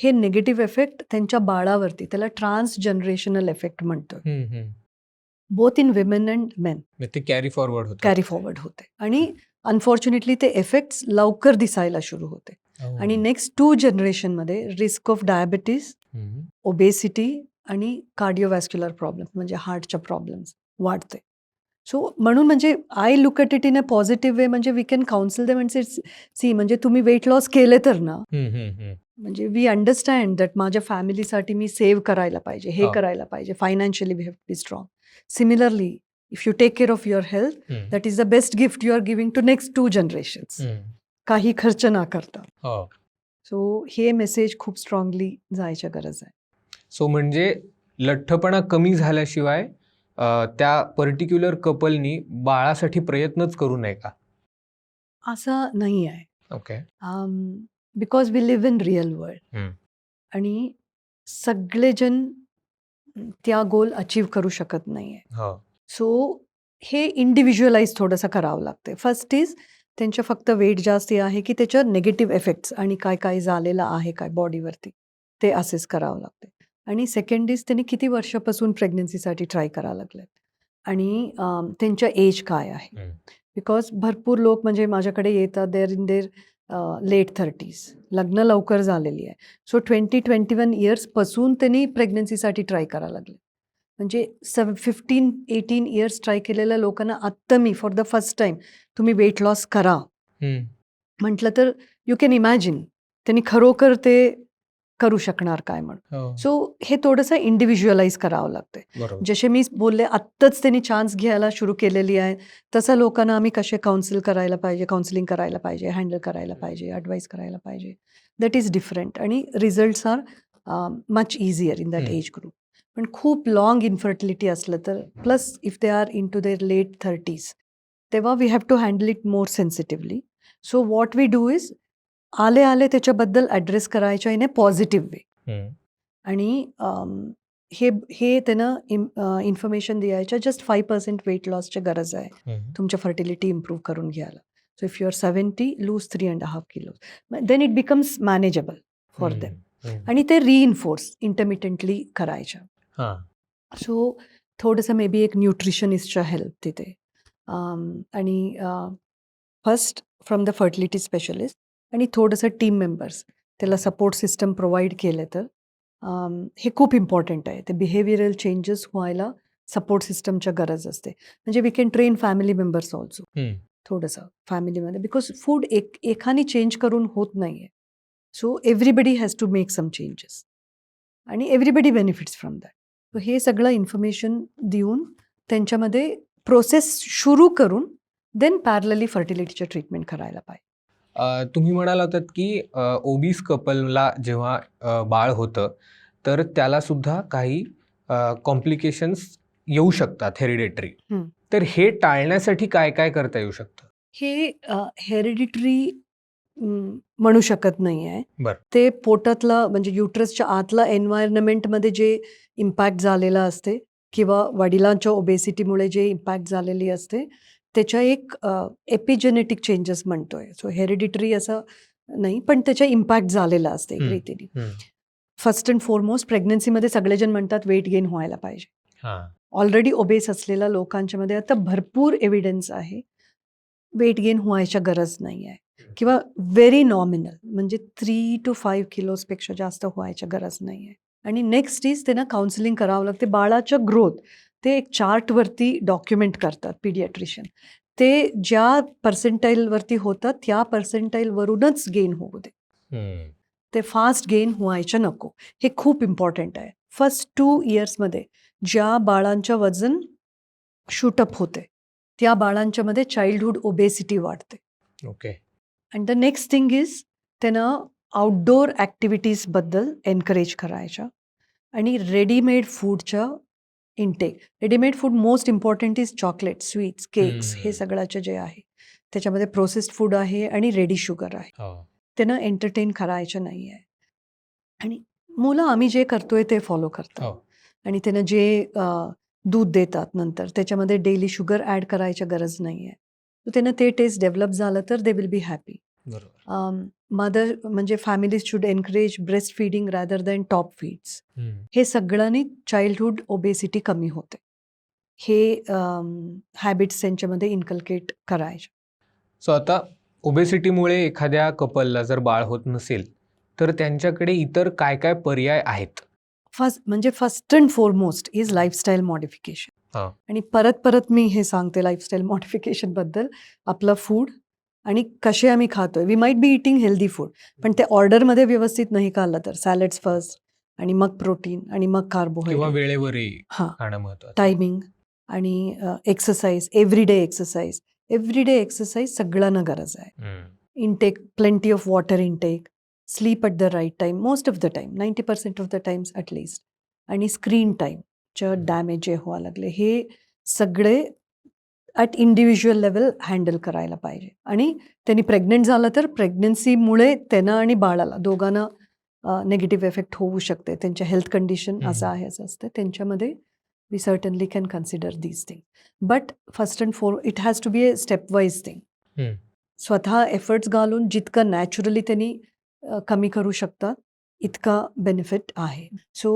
हे निगेटिव्ह इफेक्ट त्यांच्या बाळावरती, त्याला ट्रान्सजनरेशनल इफेक्ट म्हणतो, both in women and main, ते कॅरी फॉरवर्ड होते. आणि अनफॉर्च्युनेटली ते इफेक्ट्स लवकर दिसायला सुरू होते. आणि नेक्स्ट 2 जनरेशनमध्ये रिस्क ऑफ डायबिटीज, ओबेसिटी आणि कार्डिओव्हॅस्क्युलर प्रॉब्लेम म्हणजे हार्टच्या प्रॉब्लेम्स वाढते. सो म्हणून म्हणजे I look at it in a positive way, म्हणजे we can counsel them and see म्हणजे तुम्ही वेट लॉस केले तर ना, म्हणजे वी अंडरस्टँड दॅट माझ्या फॅमिलीसाठी मी सेव्ह करायला पाहिजे, हे करायला पाहिजे, financially we have to be strong. Similarly if you take care of your health, that is the best gift you are giving to next 2 generations. काही खर्च ना करता. हो. सो हे मेसेज खूप स्ट्रॉंगली जायची गरज आहे. सो म्हणजे लठ्ठपणा कमी झाल्याशिवाय त्या पर्टिक्युलर कपलनी बाळासाठी प्रयत्नच करू नये का? असं नाही आहे. Okay. Because we live in real world hmm. आणि सगळेजण त्या गोल अचीव्ह करू शकत नाहीये. हो. सो हे इंडिव्हिज्युअलाइज थोडंसं करावं लागतं. फर्स्ट इज त्यांच्या फक्त वेट जास्ती आहे की त्याच्यावर निगेटिव्ह इफेक्ट्स आणि काय काय झालेलं आहे काय बॉडीवरती ते असेस करावं लागते. आणि सेकंड इज त्यांनी किती वर्षापासून प्रेग्नन्सीसाठी ट्राय करावं लागले आणि त्यांच्या एज काय आहे. हम्म. बिकॉज भरपूर लोक म्हणजे माझ्याकडे येतात there in their late 30s, लग्न लवकर झालेली आहे. सो 20-21 इयर्सपासून त्यांनी प्रेग्नन्सीसाठी ट्राय करायला लागले. म्हणजे 15-18 इयर्स ट्राय केलेल्या लोकांना आत्ता me for the first time तुम्ही वेट लॉस करा हम्म. म्हटलं तर यू कॅन इमॅजिन त्यांनी खरोखर ते करू शकणार काय म्हणून. हो. सो हे थोडंसं इंडिव्हिज्युअलाइज करावं लागतं. बरोबर. जसे मी बोलले आत्ताच त्यांनी चान्स घ्यायला सुरू केलेली आहे तसं लोकांना आम्ही कसे काउन्सिलिंग करायला पाहिजे, हँडल करायला पाहिजे, ॲडवाईस करायला पाहिजे. दॅट इज डिफरंट आणि results are much easier in that age group. पण खूप लॉंग इन्फर्टिलिटी असलं तर plus if they are in to their late 30s तेव्हा we have to handle it more sensitively. So what we do is आले त्याच्याबद्दल address करायच्या in A positive way हम्म. आणि हे त्यांना इन्फॉर्मेशन द्यायच्या जस्ट 5% वेट लॉसची गरज आहे हम्म. तुमच्या फर्टिलिटी इम्प्रूव्ह करून घ्यायला. So if you are 70 lose 3.5 kilos then it becomes manageable for them. Hmm. आणि ते रिइन्फोर्स इंटरमिटंटली करायच्या. हा. सो थोडंसं मे बी एक न्यूट्रिशनिस्टच्या हेल्प तिथे आणि first from the fertility specialist आणि थोडंसं टीम मेंबर्स त्याला सपोर्ट सिस्टम प्रोव्हाइड केलं तर हे खूप इम्पॉर्टंट आहे. ते बिहेवियरल चेंजेस व्हायला सपोर्ट सिस्टमच्या गरज असते. म्हणजे we can train family members also hmm. थोडंसं फॅमिलीमध्ये बिकॉज फूड एकाने चेंज करून होत नाही आहे. So everybody has to make some changes आणि everybody benefits from that. So हे सगळं इन्फॉर्मेशन देऊन त्यांच्यामध्ये प्रोसेस सुरू करून देन पॅरलली फर्टिलिटीचं ट्रीटमेंट करायला पाहिजे. तुम्ही म्हणाला होतात की ओबीस कपलला जेव्हा बाळ होतं तर त्याला सुद्धा काही कॉम्प्लिकेशन्स येऊ शकतात हेरिडेटरी. हम्म. तर हे टाळण्यासाठी काय काय करता येऊ शकतं? हे हेरिडिटरी म्हणू शकत नाही आहे. बरं. ते पोटातला म्हणजे युट्रसच्या आतला एन्व्हायरमेंटमध्ये जे इम्पॅक्ट झालेला असते किंवा वडिलांच्या ओबेसिटीमुळे जे इम्पॅक्ट झालेली असते त्याच्या एक एपिजेनेटिक चेंजेस म्हणतोय. सो हेरिडिटरी असं नाही पण त्याचा इम्पॅक्ट झालेला असते एक रीतीने. फर्स्ट अँड फॉरमोस्ट प्रेग्नन्सीमध्ये सगळेजण म्हणतात वेट गेन व्हायला पाहिजे. हा. ऑलरेडी ओबेस असलेल्या लोकांच्या मध्ये आता भरपूर एव्हिडन्स आहे वेट गेन व्हायच्या गरज नाही आहे किंवा व्हेरी नॉमिनल म्हणजे 3 to 5 किलोजपेक्षा जास्त व्हायच्या गरज नाही आहे. आणि नेक्स्ट इज त्यांना काउन्सिलिंग करावं लागते. बाळाच्या ग्रोथ ते एक चार्टवरती डॉक्युमेंट करतात पीडियाट्रिशियन. ते ज्या पर्सेंटाईलवरती होतात त्या पर्सेंटाईलवरूनच गेन होऊ दे. ते फास्ट गेन व्हायचं नको. हे खूप इम्पॉर्टंट आहे. फर्स्ट 2 इयर्समध्ये ज्या बाळांचं वजन शूटअप होते त्या बाळांच्यामध्ये चाइल्डहुड ओबेसिटी वाढते. Okay. And the next thing is त्यांना आउटडोअर ॲक्टिव्हिटीजबद्दल एनकरेज करायच्या आणि रेडीमेड फूडच्या intake. Readymade food most important is chocolate, sweets, cakes हे सगळ्याचे जे आहे त्याच्यामध्ये प्रोसेस्ड फूड आहे आणि रेडी शुगर आहे. त्यांना एंटरटेन करायचं नाही आहे. आणि मुलं आम्ही जे करतोय ते फॉलो करतात. आणि त्यांना जे दूध देतात नंतर त्याच्यामध्ये डेली शुगर ॲड करायची गरज नाही आहे. तर त्यांना ते टेस्ट डेव्हलप झालं तर they will be happy. Mother म्हणजे families should encourage breast feeding rather than top feeds. हे सगळ्यांनी चाइल्डहुड ओबेसिटी कमी होते. हे हॅबिट्स त्यांच्यामध्ये इन्कल्केट करायचे. सो आता ओबेसिटीमुळे एखाद्या कपलला जर बाळ होत नसेल तर त्यांच्याकडे इतर काय काय पर्याय आहेत? First and foremost is lifestyle modification. आणि परत मी हे सांगते लाईफस्टाईल मॉडिफिकेशन बद्दल. आपलं फूड आणि कसे आम्ही खातोय. We might be eating healthy food पण ते ऑर्डरमध्ये व्यवस्थित नाही खाल्लं तर सॅलड्स फर्स्ट आणि मग प्रोटीन आणि मग कार्बोहायड्रेट वेळेवरही खाणं महत्त्वाचं. टायमिंग आणि एक्सरसाइज, एव्हरीडे एक्सरसाइज सगळ्यांना गरज आहे. intake plenty of water intake, sleep at the right time, most of the time, 90% of the times at least. आणि स्क्रीन टाईमचं डॅमेज जे व्हायला लागले हे सगळे ॲट इंडिव्हिज्युअल लेवल हँडल करायला पाहिजे. आणि त्यांनी प्रेग्नंट झालं तर प्रेग्नन्सीमुळे त्यांना आणि बाळाला दोघांना नेगेटिव्ह इफेक्ट होऊ शकते. त्यांच्या हेल्थ कंडिशन असं आहे असं असतं त्यांच्यामध्ये. We certainly can consider these thing, but first and it has to be a step wise thing. स्वतः एफर्ट्स घालून जितकं नॅचरली त्यांनी कमी करू शकतात इतका बेनिफिट आहे. सो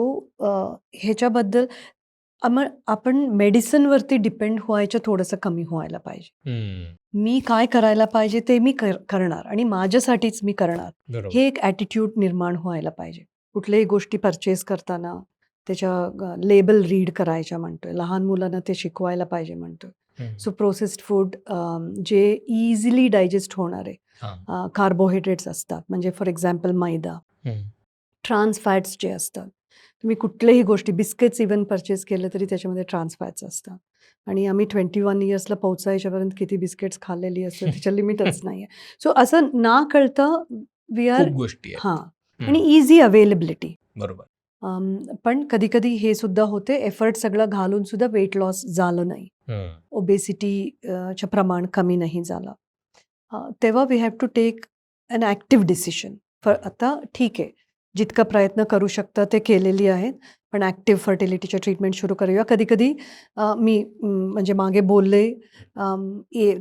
ह्याच्याबद्दल आपण मेडिसिनवरती डिपेंड व्हायचं थोडंसं कमी व्हायला पाहिजे. मी काय करायला पाहिजे ते मी करणार आणि माझ्यासाठीच मी करणार, हे एक ॲटिट्यूड निर्माण व्हायला पाहिजे. कुठल्याही गोष्टी परचेस करताना त्याच्या लेबल रीड करायच्या म्हणतोय, लहान मुलांना ते शिकवायला पाहिजे म्हणतोय. सो प्रोसेस्ड फूड जे इझिली डायजेस्ट होणारे कार्बोहायड्रेट्स असतात, म्हणजे फॉर एक्झाम्पल मैदा, ट्रान्स फॅट्स जे असतात. तुम्ही कुठल्याही गोष्टी बिस्किट्स इवन परचेस केलं तरी त्याच्यामध्ये ट्रान्स फॅट्स असतात. आणि आम्ही 21 इयर्सला पोहोचायच्यापर्यंत किती बिस्किट्स खाल्लेली असतात त्याच्या लिमिटच नाही आहे. सो असं ना कळतं वी आर गोष्टी आणि इझी अवेलेबिलिटी. बरोबर. पण कधी कधी हे सुद्धा होते, एफर्ट सगळं घालून सुद्धा वेट लॉस झालं नाही, ओबेसिटीचं प्रमाण कमी नाही झालं. तेव्हा we have to take an active decision. आता ठीक आहे, जितका प्रयत्न करू शकता ते केलेली आहेत, पण ॲक्टिव्ह फर्टिलिटीच्या ट्रीटमेंट सुरू करूया. कधी कधी मी म्हणजे मागे बोलले,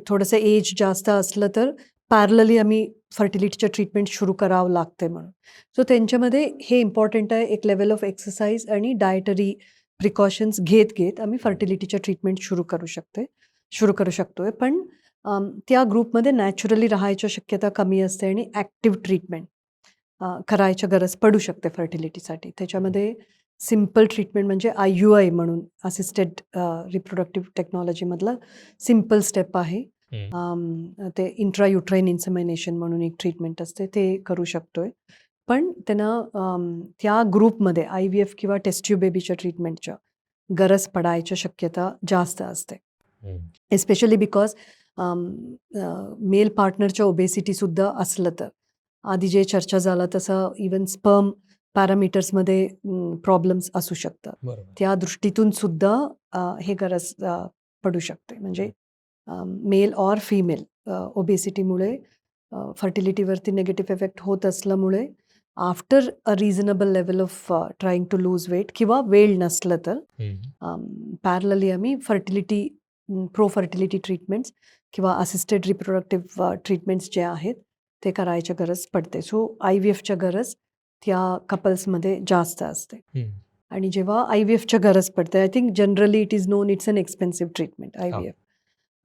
थोडंसं एज जास्त असलं तर पॅरलली आम्ही फर्टिलिटीच्या ट्रीटमेंट सुरू करावं लागते म्हणून. सो त्यांच्यामध्ये हे इम्पॉर्टंट आहे, एक लेवल ऑफ एक्सरसाइज आणि डायटरी प्रिकॉशन्स घेत आम्ही फर्टिलिटीच्या ट्रीटमेंट सुरू करू शकतोय. पण त्या ग्रुपमध्ये नॅचरली राहायची शक्यता कमी असते आणि ॲक्टिव्ह ट्रीटमेंट करायची गरज पडू शकते फर्टिलिटीसाठी. त्याच्यामध्ये सिम्पल ट्रीटमेंट म्हणजे IUI म्हणून असिस्टेड रिप्रोडक्टिव्ह टेक्नॉलॉजीमधलं सिम्पल स्टेप आहे. ते इंट्रायुट्राईन इन्सेमिनेशन म्हणून एक ट्रीटमेंट असते, ते करू शकतोय. पण त्यांना त्या ग्रुपमध्ये IVF किंवा टेस्ट ट्यूब बेबीच्या ट्रीटमेंटच्या गरज पडायची शक्यता जास्त असते, एस्पेशली बिकॉज मेल पार्टनरच्या ओबेसिटीसुद्धा असलं तर. आधी जे चर्चा झाला तसं इवन स्पर्म पॅरामीटर्समध्ये प्रॉब्लेम्स असू शकतात. त्या दृष्टीतून सुद्धा हे गरज पडू शकते. म्हणजे मेल ऑर फिमेल ओबेसिटीमुळे फर्टिलिटीवरती निगेटिव्ह इफेक्ट होत असल्यामुळे after a reasonable level of trying to lose weight किंवा वेळ नसलं तर पॅरलली आम्ही प्रो फर्टिलिटी ट्रीटमेंट्स किंवा असिस्टेड रिप्रोडक्टिव्ह ट्रीटमेंट्स जे आहेत ते करायची गरज पडते. सो IVFच्या गरज त्या कपल्समध्ये जास्त असते. आणि जेव्हा IVFच्या गरज पडते, I think generally it is known it's an expensive treatment IVF.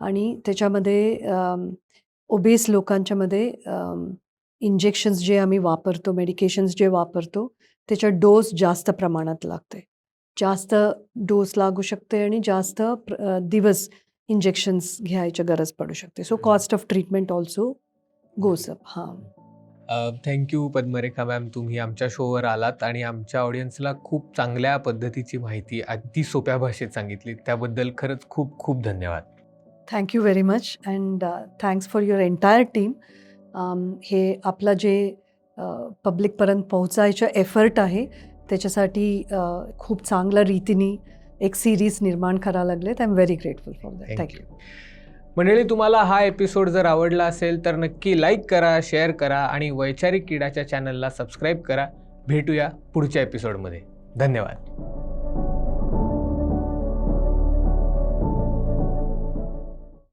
आणि त्याच्यामध्ये ओबेस लोकांच्यामध्ये इंजेक्शन्स जे आम्ही वापरतो, मेडिकेशन्स जे वापरतो, त्याच्या डोस जास्त प्रमाणात लागते. जास्त डोस लागू शकते आणि जास्त दिवस इंजेक्शन्स घ्यायची गरज पडू शकते. So cost of treatment also goes up. Thank you Padmarekha ma'am, तुम्ही आमच्या शोवर आलात आणि आमच्या ऑडियन्सला खूप चांगल्या पद्धतीची माहिती अगदी सोप्या भाषेत सांगितली. त्याबद्दल खरंच खूप खूप धन्यवाद. Thank you very much and thanks for your entire team. हे आपलं जे पब्लिकपर्यंत पोहोचायचं एफर्ट आहे त्याच्यासाठी खूप चांगल्या रीतीने एक सिरीज निर्माण करायला लागलेत. I am very grateful for that. Thank you. मंडळी, तुम्हाला हा एपिसोड जर आवडला असेल तर नक्की लाईक करा, शेअर करा आणि वैचारिक किडाच्या चॅनलला सबस्क्राईब करा. भेटूया पुढच्या एपिसोडमध्ये. धन्यवाद.